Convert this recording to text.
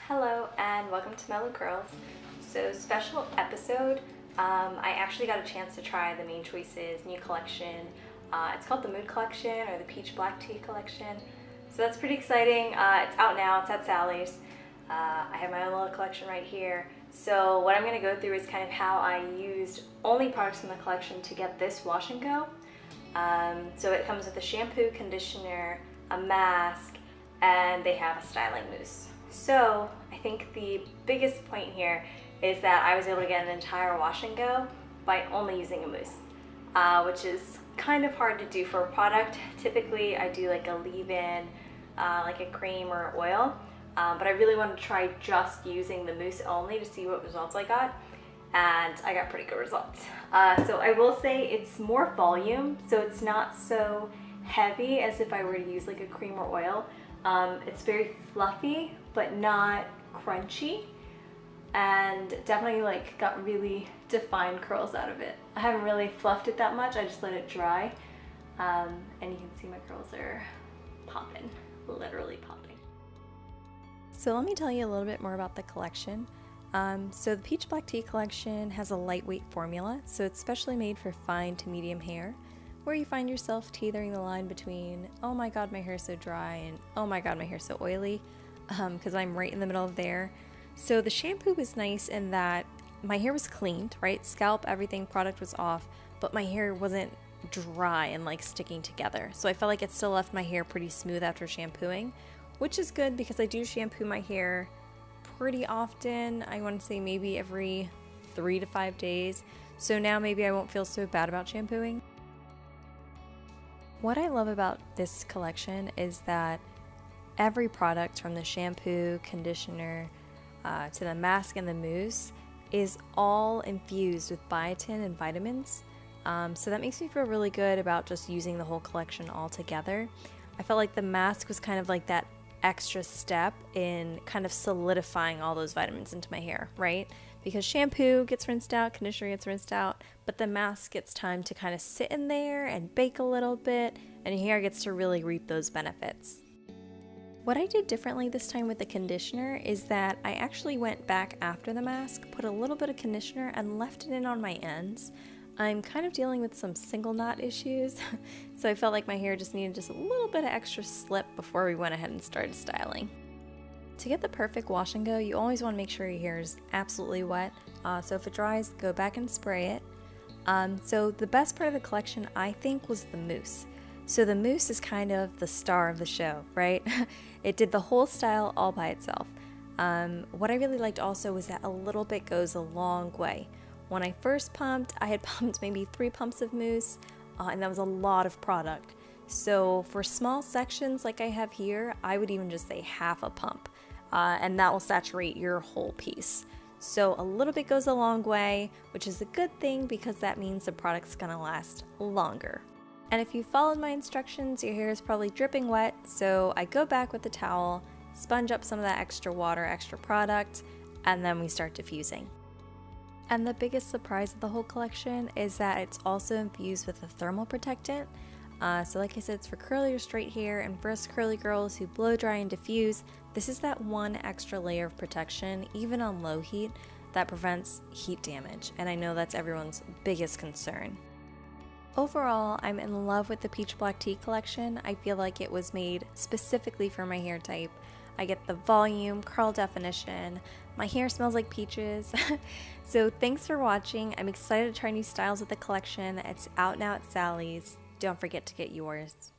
Hello and welcome to MeluCurls. So special episode, I actually got a chance to try the Main Choices new collection. It's called the Mood Collection or the Peach Black Tea Collection. So that's pretty exciting. It's out now, it's at Sally's. I have my own little collection right here. So what I'm going to go through is kind of how I used only products in the collection to get this wash and go. So it comes with a shampoo, conditioner, a mask, and they have a styling mousse. So I think the biggest point here is that I was able to get an entire wash and go by only using a mousse, which is kind of hard to do for a product. Typically I do like a leave-in, like a cream or oil, but I really wanted to try just using the mousse only to see what results I got, and I got pretty good results. So I will say it's more volume, so it's not so heavy as if I were to use like a cream or oil. It's very fluffy, but not crunchy, and definitely like got really defined curls out of it. I haven't really fluffed it that much, I just let it dry, and you can see my curls are popping, literally popping. So let me tell you a little bit more about the collection. So the Peach Black Tea Collection has a lightweight formula, so it's specially made for fine to medium hair, where you find yourself teetering the line between, oh my god my hair's so dry, and oh my god my hair's so oily, because I'm right in the middle of there. So the shampoo was nice in that my hair was cleaned, right? Scalp, everything, product was off, but my hair wasn't dry and like sticking together. So I felt like it still left my hair pretty smooth after shampooing, which is good because I do shampoo my hair pretty often. I want to say maybe every 3 to 5 days. So now maybe I won't feel so bad about shampooing. What I love about this collection is that every product from the shampoo, conditioner, to the mask and the mousse is all infused with biotin and vitamins. So that makes me feel really good about just using the whole collection all together. I felt like the mask was kind of like that extra step in kind of solidifying all those vitamins into my hair, right? Because shampoo gets rinsed out, conditioner gets rinsed out, but the mask gets time to kind of sit in there and bake a little bit, and your hair gets to really reap those benefits. What I did differently this time with the conditioner is that I actually went back after the mask, put a little bit of conditioner, and left it in on my ends. I'm kind of dealing with some single knot issues, so I felt like my hair just needed just a little bit of extra slip before we went ahead and started styling. To get the perfect wash and go, you always want to make sure your hair is absolutely wet, so if it dries, go back and spray it. So the best part of the collection, I think, was the mousse. So the mousse is kind of the star of the show, right? It did the whole style all by itself. What I really liked also was that a little bit goes a long way. When I first pumped, I had pumped maybe 3 pumps of mousse, and that was a lot of product. So for small sections like I have here, I would even just say half a pump, and that will saturate your whole piece. So a little bit goes a long way, which is a good thing because that means the product's gonna last longer. And if you followed my instructions, your hair is probably dripping wet, so I go back with the towel, sponge up some of that extra water, extra product, and then we start diffusing. And the biggest surprise of the whole collection is that it's also infused with a thermal protectant. So like I said, it's for curly or straight hair, and for us curly girls who blow dry and diffuse, this is that one extra layer of protection, even on low heat, that prevents heat damage, and I know that's everyone's biggest concern. Overall, I'm in love with the Peach Black Tea Collection. I feel like it was made specifically for my hair type. I get the volume, curl definition, my hair smells like peaches. So thanks for watching. I'm excited to try new styles with the collection. It's out now at Sally's. Don't forget to get yours.